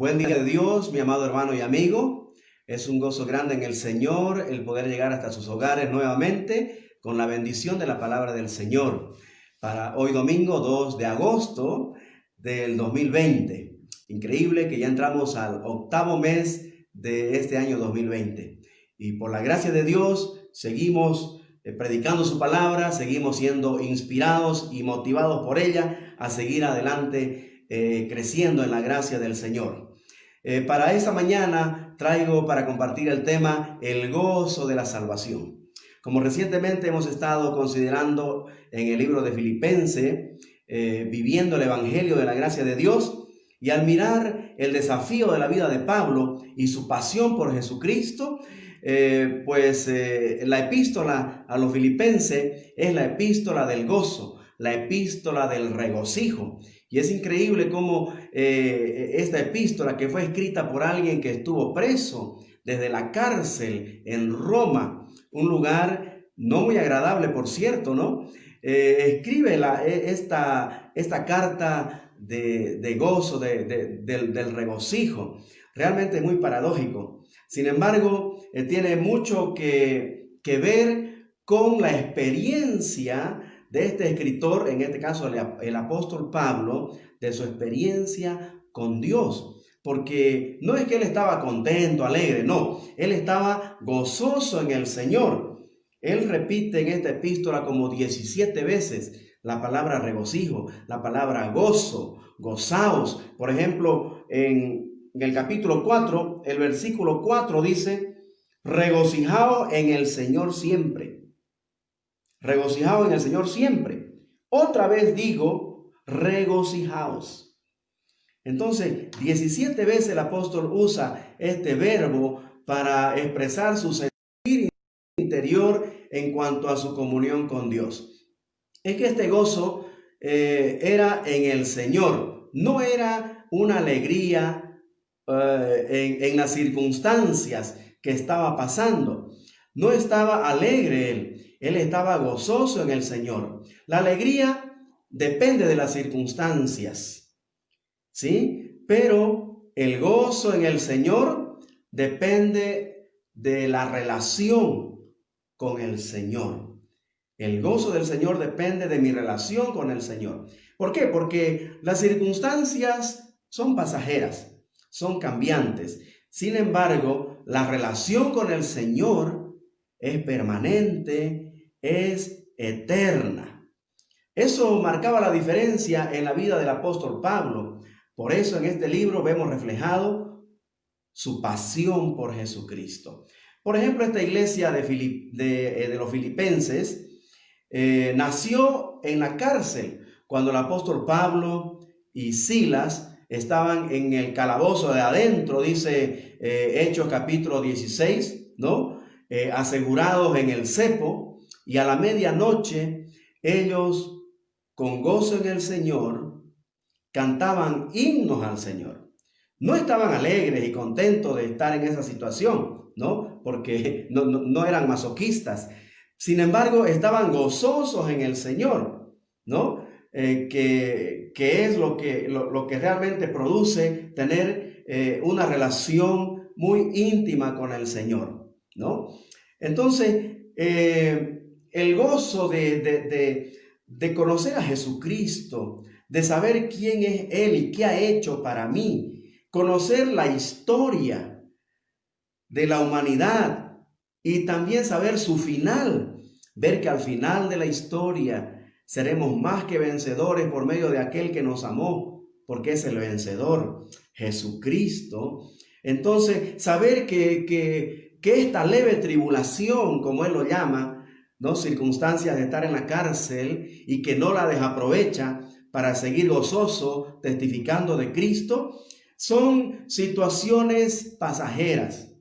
Buen día de Dios, mi amado hermano y amigo. Es un gozo grande en el Señor el poder llegar hasta sus hogares nuevamente con la bendición de la palabra del Señor. Para hoy domingo 2 de agosto del 2020. Increíble que ya entramos al octavo mes de este año 2020. Y por la gracia de Dios seguimos predicando su palabra, seguimos siendo inspirados y motivados por ella a seguir adelante creciendo en la gracia del Señor. Para esta mañana traigo para compartir el tema el gozo de la salvación. Como recientemente hemos estado considerando en el libro de Filipenses, viviendo el evangelio de la gracia de Dios, y al mirar el desafío de la vida de Pablo y su pasión por Jesucristo, la epístola a los filipenses es la epístola del gozo, la epístola del regocijo. Y es increíble cómo esta epístola, que fue escrita por alguien que estuvo preso desde la cárcel en Roma, un lugar no muy agradable, por cierto, ¿no? Escribe esta carta de gozo, del regocijo. Realmente es muy paradójico. Sin embargo, tiene mucho que ver con la experiencia de este escritor, en este caso el apóstol Pablo, de su experiencia con Dios. Porque no es que él estaba contento, alegre, no. Él estaba gozoso en el Señor. Él repite en esta epístola como 17 veces la palabra regocijo, la palabra gozo, gozaos. Por ejemplo, en el capítulo 4, el versículo 4 dice: regocijaos en el Señor siempre. Regocijaos en el Señor siempre. Otra vez digo, regocijaos. Entonces, 17 veces el apóstol usa este verbo para expresar su sentir interior en cuanto a su comunión con Dios. Es que este gozo era en el Señor, no era una alegría en las circunstancias que estaba pasando. No estaba alegre él estaba gozoso en el Señor. La alegría depende de las circunstancias, ¿sí? Pero el gozo en el Señor depende de la relación con el Señor. El gozo del Señor depende de mi relación con el Señor. ¿Por qué? Porque las circunstancias son pasajeras, son cambiantes. Sin embargo, la relación con el Señor es permanente, es eterna. Eso marcaba la diferencia en la vida del apóstol Pablo. Por eso en este libro vemos reflejado su pasión por Jesucristo. Por ejemplo, esta iglesia de los filipenses nació en la cárcel cuando el apóstol Pablo y Silas estaban en el calabozo de adentro, dice Hechos capítulo 16, ¿no? Asegurados en el cepo, y a la medianoche ellos, con gozo en el Señor, cantaban himnos al Señor. No estaban alegres y contentos de estar en esa situación, ¿no? Porque no eran masoquistas. Sin embargo, estaban gozosos en el Señor, ¿no? Que es lo que realmente produce tener una relación muy íntima con el Señor, ¿no? Entonces, el gozo de conocer a Jesucristo, de saber quién es Él y qué ha hecho para mí, conocer la historia de la humanidad y también saber su final, ver que al final de la historia seremos más que vencedores por medio de aquel que nos amó, porque es el vencedor, Jesucristo. Entonces, saber que esta leve tribulación, como Él lo llama, ¿no? Circunstancias de estar en la cárcel y que no la desaprovecha para seguir gozoso, testificando de Cristo, son situaciones pasajeras,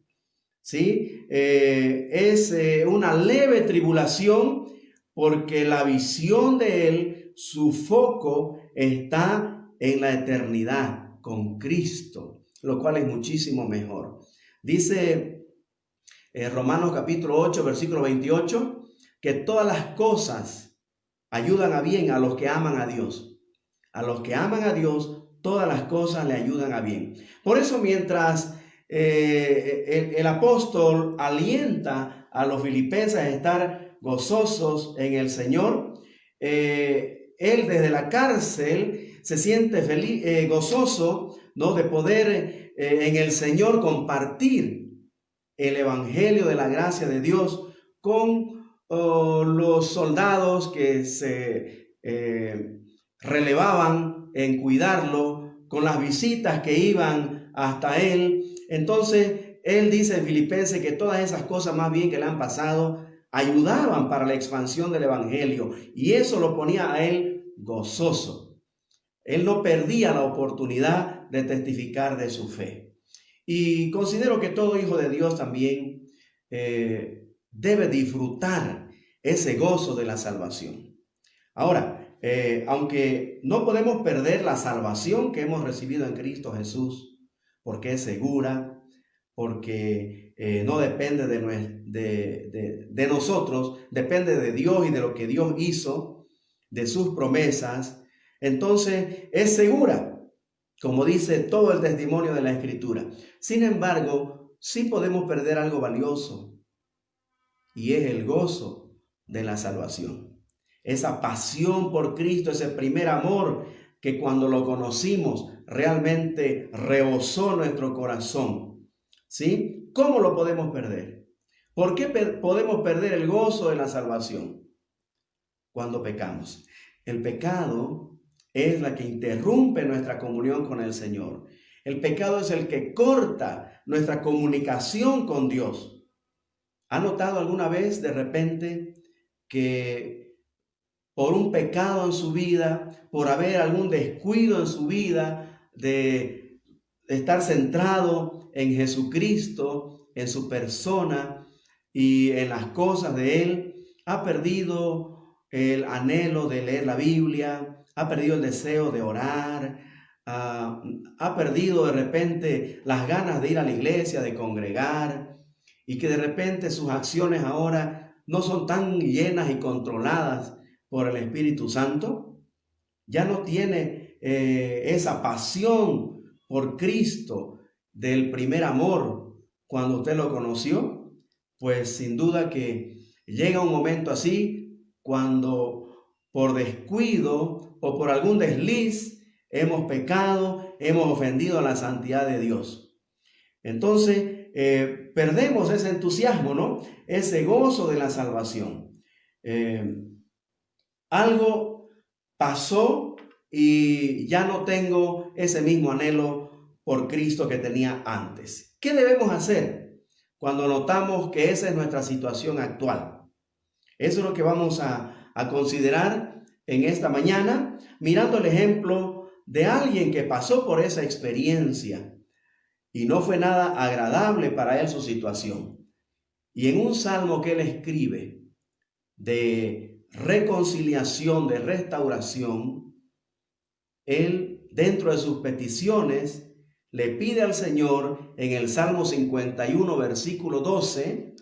¿sí? Es una leve tribulación porque la visión de Él, su foco está en la eternidad con Cristo, lo cual es muchísimo mejor. Dice Romanos capítulo 8, versículo 28, que todas las cosas ayudan a bien a los que aman a Dios. A los que aman a Dios, todas las cosas le ayudan a bien. Por eso mientras el apóstol alienta a los filipenses a estar gozosos en el Señor, él desde la cárcel se siente feliz, gozoso, ¿no?, de poder en el Señor compartir el evangelio de la gracia de Dios con los soldados que se relevaban en cuidarlo, con las visitas que iban hasta él. Entonces, él dice en Filipenses que todas esas cosas más bien que le han pasado ayudaban para la expansión del evangelio, y eso lo ponía a él gozoso. Él no perdía la oportunidad de testificar de su fe. Y considero que todo hijo de Dios también debe disfrutar ese gozo de la salvación. Ahora, aunque no podemos perder la salvación que hemos recibido en Cristo Jesús, porque es segura, porque no depende de nosotros, depende de Dios y de lo que Dios hizo, de sus promesas, entonces es segura, como dice todo el testimonio de la Escritura. Sin embargo, sí podemos perder algo valioso, y es el gozo de la salvación. Esa pasión por Cristo, ese primer amor que cuando lo conocimos realmente rebosó nuestro corazón. ¿Sí? ¿Cómo lo podemos perder? ¿Por qué podemos perder el gozo de la salvación? Cuando pecamos. El pecado es la que interrumpe nuestra comunión con el Señor. El pecado es el que corta nuestra comunicación con Dios. ¿Ha notado alguna vez de repente que por un pecado en su vida, por haber algún descuido en su vida, de estar centrado en Jesucristo, en su persona y en las cosas de Él, ha perdido el anhelo de leer la Biblia, ha perdido el deseo de orar, ha perdido de repente las ganas de ir a la iglesia, de congregar, y que de repente sus acciones ahora no son tan llenas y controladas por el Espíritu Santo? Ya no tiene esa pasión por Cristo del primer amor cuando usted lo conoció. Pues sin duda que llega un momento así cuando por descuido o por algún desliz hemos pecado, hemos ofendido a la santidad de Dios. Entonces perdemos ese entusiasmo, ¿no? Ese gozo de la salvación. Algo pasó y ya no tengo ese mismo anhelo por Cristo que tenía antes. ¿Qué debemos hacer cuando notamos que esa es nuestra situación actual? Eso es lo que vamos a considerar en esta mañana, mirando el ejemplo de alguien que pasó por esa experiencia y no fue nada agradable para él su situación. Y en un salmo que él escribe de reconciliación, de restauración, él, dentro de sus peticiones, le pide al Señor en el Salmo 51, versículo 12,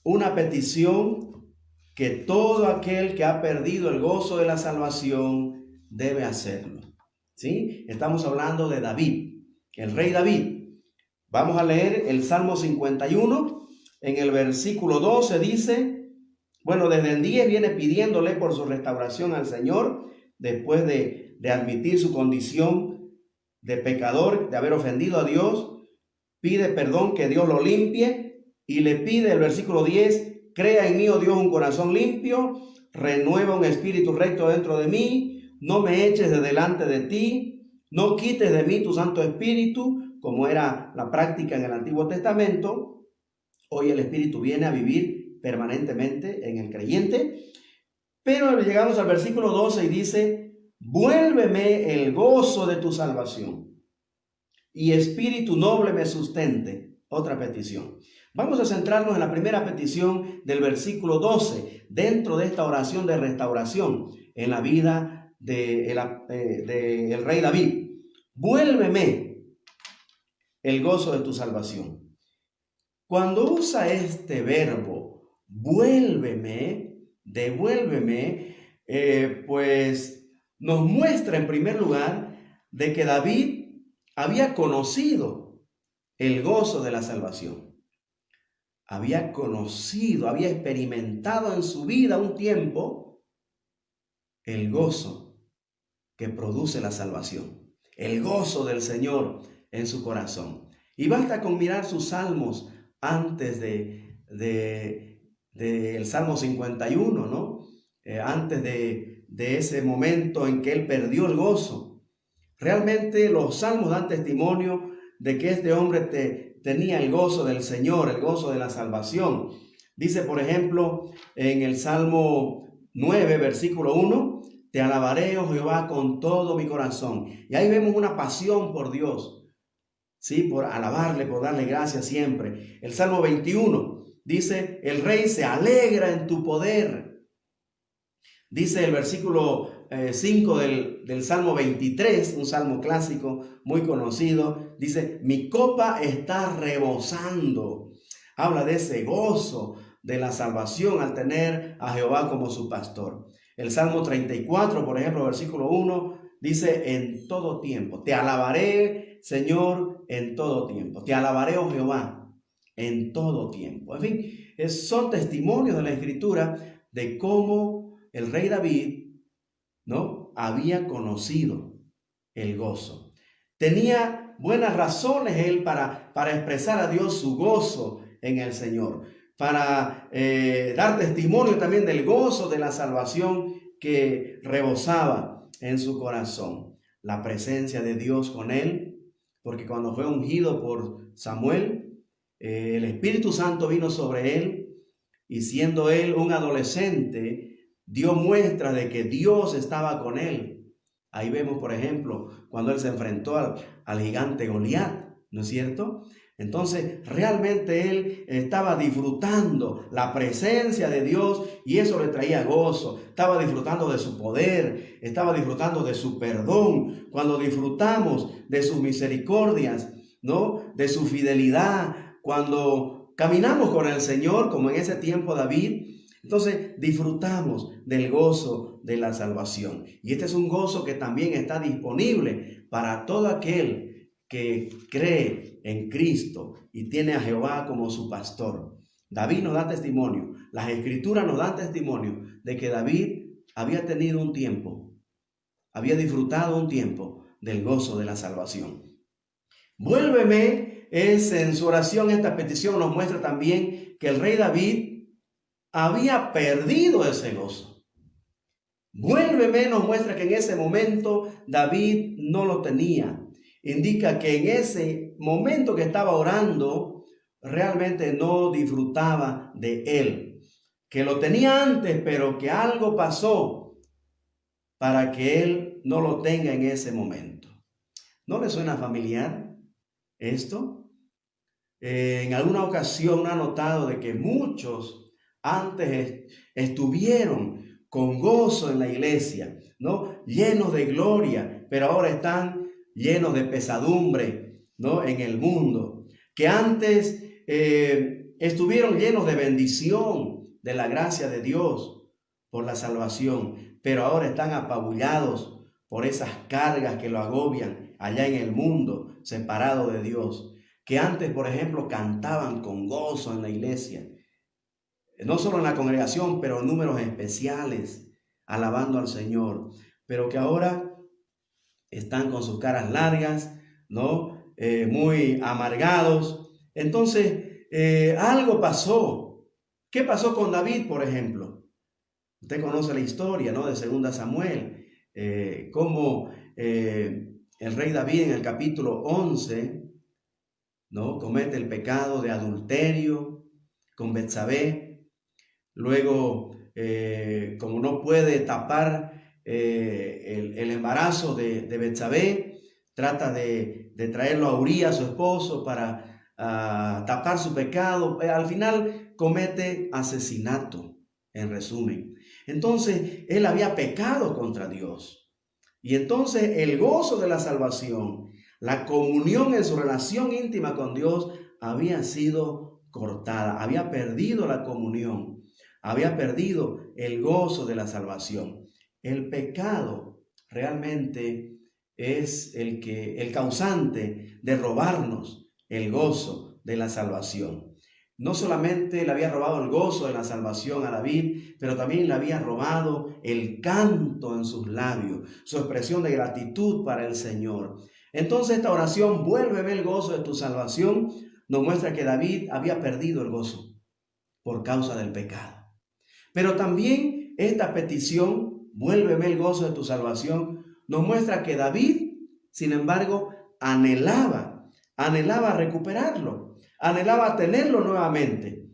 una petición que todo aquel que ha perdido el gozo de la salvación debe hacerlo. ¿Sí? Estamos hablando de David, el rey David. Vamos a leer el Salmo 51. En el versículo 12 dice, bueno, desde el 10 viene pidiéndole por su restauración al Señor, después de admitir su condición de pecador, de haber ofendido a Dios, pide perdón, que Dios lo limpie, y le pide el versículo 10, crea en mí, oh Dios, un corazón limpio, renueva un espíritu recto dentro de mí, no me eches de delante de ti, no quites de mí tu Santo Espíritu, como era la práctica en el Antiguo Testamento. Hoy el Espíritu viene a vivir permanentemente en el creyente. Pero llegamos al versículo 12 y dice, vuélveme el gozo de tu salvación y espíritu noble me sustente. Otra petición. Vamos a centrarnos en la primera petición del versículo 12, dentro de esta oración de restauración en la vida del rey David. Vuélveme el gozo de tu salvación. Cuando usa este verbo, vuélveme, devuélveme, pues nos muestra en primer lugar de que David había conocido el gozo de la salvación. Había conocido, había experimentado en su vida un tiempo el gozo que produce la salvación, el gozo del Señor en su corazón. Y basta con mirar sus salmos antes del Salmo 51, ¿no? Antes de ese momento en que él perdió el gozo. Realmente los salmos dan testimonio de que este hombre tenía el gozo del Señor, el gozo de la salvación. Dice, por ejemplo, en el Salmo 9, versículo 1, te alabaré, oh Jehová, con todo mi corazón. Y ahí vemos una pasión por Dios, ¿sí? Por alabarle, por darle gracias siempre. El Salmo 21 dice, el rey se alegra en tu poder. Dice el versículo 5 del Salmo 23, un salmo clásico muy conocido, dice, mi copa está rebosando. Habla de ese gozo de la salvación al tener a Jehová como su pastor. El Salmo 34, por ejemplo, versículo 1, dice, en todo tiempo, te alabaré, Señor, en todo tiempo. Te alabaré, oh Jehová, en todo tiempo. En fin, son testimonios de la Escritura de cómo el rey David, ¿no?, había conocido el gozo. Tenía buenas razones él para expresar a Dios su gozo en el Señor, para dar testimonio también del gozo de la salvación que rebosaba en su corazón. La presencia de Dios con él, porque cuando fue ungido por Samuel, el Espíritu Santo vino sobre él, y siendo él un adolescente, dio muestra de que Dios estaba con él. Ahí vemos, por ejemplo, cuando él se enfrentó al gigante Goliat, ¿no es cierto? Entonces, realmente él estaba disfrutando la presencia de Dios y eso le traía gozo. Estaba disfrutando de su poder, estaba disfrutando de su perdón. Cuando disfrutamos de sus misericordias, ¿no?, de su fidelidad, cuando caminamos con el Señor, como en ese tiempo David, entonces disfrutamos del gozo de la salvación. Y este es un gozo que también está disponible para todo aquel que cree en Cristo y tiene a Jehová como su pastor. David nos da testimonio, las Escrituras nos dan testimonio de que David había tenido un tiempo, había disfrutado un tiempo del gozo de la salvación. Vuélveme es en su oración, esta petición nos muestra también que el rey David había perdido ese gozo. Vuélveme nos muestra que en ese momento David no lo tenía. Indica que en ese momento que estaba orando, realmente no disfrutaba de él. Que lo tenía antes, pero que algo pasó para que él no lo tenga en ese momento. ¿No le suena familiar esto? En alguna ocasión ha notado de que muchos antes estuvieron con gozo en la iglesia, ¿no?, llenos de gloria, pero ahora están llenos de pesadumbre, ¿no?, en el mundo. Que antes estuvieron llenos de bendición, de la gracia de Dios por la salvación, pero ahora están apabullados por esas cargas que lo agobian allá en el mundo, separado de Dios. Que antes, por ejemplo, cantaban con gozo en la iglesia, no solo en la congregación, pero en números especiales, alabando al Señor, pero que ahora están con sus caras largas, ¿no?, muy amargados. Entonces, algo pasó. ¿Qué pasó con David, por ejemplo? Usted conoce la historia, ¿no?, de 2 Samuel, cómo el rey David en el capítulo 11, ¿no?, comete el pecado de adulterio con Betsabé. Luego, como no puede tapar el embarazo de Betsabé, trata de traerlo a Urías, su esposo, para tapar su pecado. Al final comete asesinato, en resumen. Entonces, él había pecado contra Dios. Y entonces el gozo de la salvación, la comunión en su relación íntima con Dios, había sido cortada, había perdido la comunión. Había perdido el gozo de la salvación. El pecado realmente es el causante de robarnos el gozo de la salvación. No solamente le había robado el gozo de la salvación a David, pero también le había robado el canto en sus labios, su expresión de gratitud para el Señor. Entonces esta oración, vuélveme el gozo de tu salvación, nos muestra que David había perdido el gozo por causa del pecado. Pero también esta petición, vuélveme el gozo de tu salvación, nos muestra que David, sin embargo, anhelaba recuperarlo, anhelaba tenerlo nuevamente.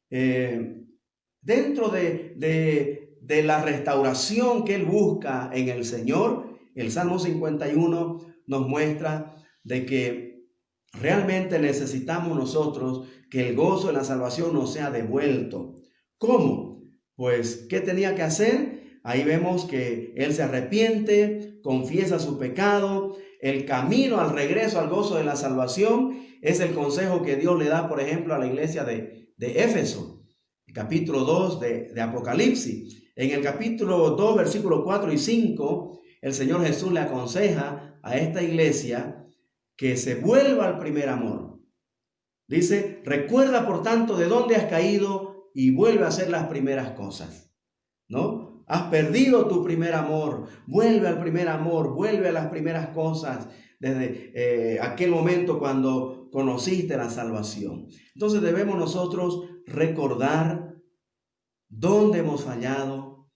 Dentro de la restauración que él busca en el Señor, el Salmo 51 nos muestra de que realmente necesitamos nosotros que el gozo de la salvación nos sea devuelto. ¿Cómo? Pues, ¿qué tenía que hacer? Ahí vemos que él se arrepiente, confiesa su pecado. El camino al regreso al gozo de la salvación es el consejo que Dios le da, por ejemplo, a la iglesia de Éfeso, el capítulo 2 de Apocalipsis. En el capítulo 2, versículos 4 y 5, el Señor Jesús le aconseja a esta iglesia que se vuelva al primer amor. Dice, recuerda por tanto de dónde has caído y vuelve a hacer las primeras cosas, ¿no? Has perdido tu primer amor, vuelve al primer amor, vuelve a las primeras cosas desde aquel momento cuando conociste la salvación. Entonces debemos nosotros recordar dónde hemos fallado,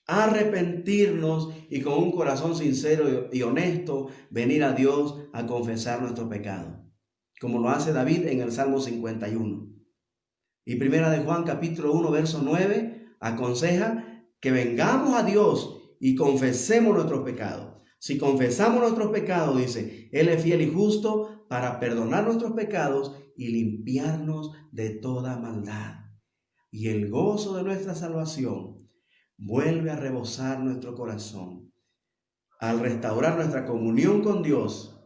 arrepentirnos y con un corazón sincero y honesto venir a Dios a confesar nuestro pecado, como lo hace David en el Salmo 51. Y Primera de Juan capítulo 1 verso 9 aconseja que vengamos a Dios y confesemos nuestros pecados. Si confesamos nuestros pecados, dice, Él es fiel y justo para perdonar nuestros pecados y limpiarnos de toda maldad. Y el gozo de nuestra salvación vuelve a rebosar nuestro corazón. Al restaurar nuestra comunión con Dios,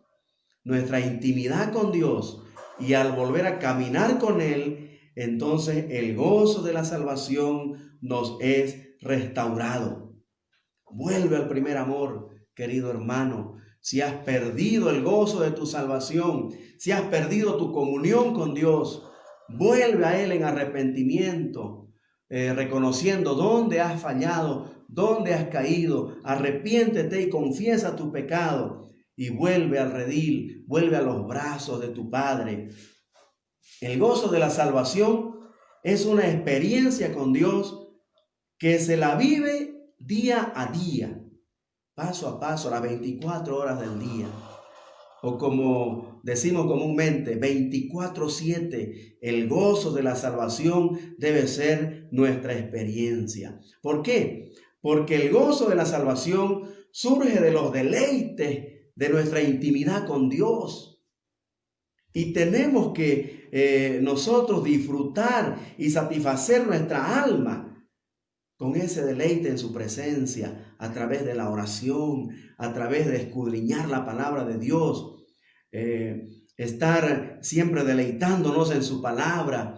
nuestra intimidad con Dios y al volver a caminar con Él, entonces el gozo de la salvación nos es restaurado. Vuelve al primer amor, querido hermano. Si has perdido el gozo de tu salvación, si has perdido tu comunión con Dios, vuelve a Él en arrepentimiento, reconociendo dónde has fallado, dónde has caído. Arrepiéntete y confiesa tu pecado y vuelve al redil, vuelve a los brazos de tu Padre. El gozo de la salvación es una experiencia con Dios que se la vive día a día, paso a paso, las 24 horas del día. O como decimos comúnmente, 24/7, el gozo de la salvación debe ser nuestra experiencia. ¿Por qué? Porque el gozo de la salvación surge de los deleites de nuestra intimidad con Dios. Y tenemos que nosotros disfrutar y satisfacer nuestra alma con ese deleite en su presencia, a través de la oración, a través de escudriñar la palabra de Dios, estar siempre deleitándonos en su palabra,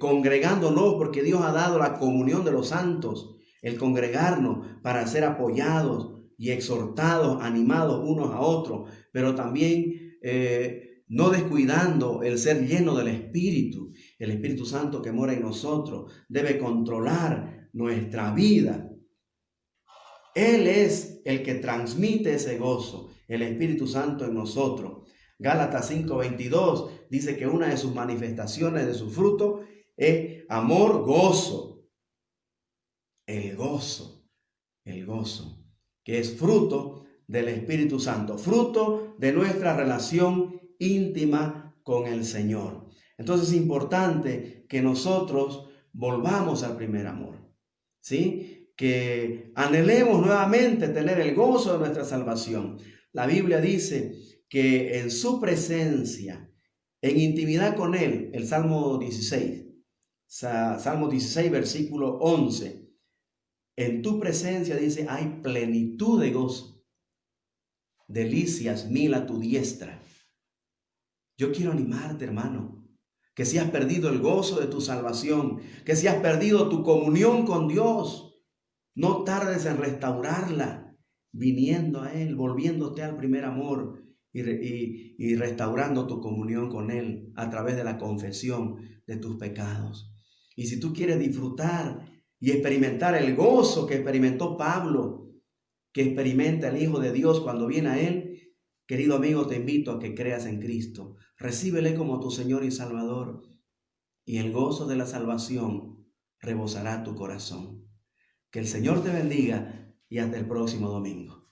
congregándonos, porque Dios ha dado la comunión de los santos, el congregarnos para ser apoyados y exhortados, animados unos a otros, pero también no descuidando el ser lleno del Espíritu. El Espíritu Santo que mora en nosotros debe controlar nuestra vida. Él es el que transmite ese gozo, el Espíritu Santo en nosotros. Gálatas 5:22 dice que una de sus manifestaciones de su fruto es amor, gozo. El gozo, que es fruto del Espíritu Santo, fruto de nuestra relación íntima con el Señor. Entonces es importante que nosotros volvamos al primer amor, ¿sí? Que anhelemos nuevamente tener el gozo de nuestra salvación. La Biblia dice que en su presencia, en intimidad con Él, el Salmo 16, versículo 11, en tu presencia, dice, hay plenitud de gozo, delicias mil a tu diestra. Yo quiero animarte, hermano, que si has perdido el gozo de tu salvación, que si has perdido tu comunión con Dios, no tardes en restaurarla. viniendo a Él, volviéndote al primer amor y restaurando tu comunión con Él a través de la confesión de tus pecados. Y si tú quieres disfrutar y experimentar el gozo que experimentó Pablo, que experimenta el Hijo de Dios cuando viene a Él, querido amigo, te invito a que creas en Cristo. Recíbele como tu Señor y Salvador, y el gozo de la salvación rebosará tu corazón. Que el Señor te bendiga y hasta el próximo domingo.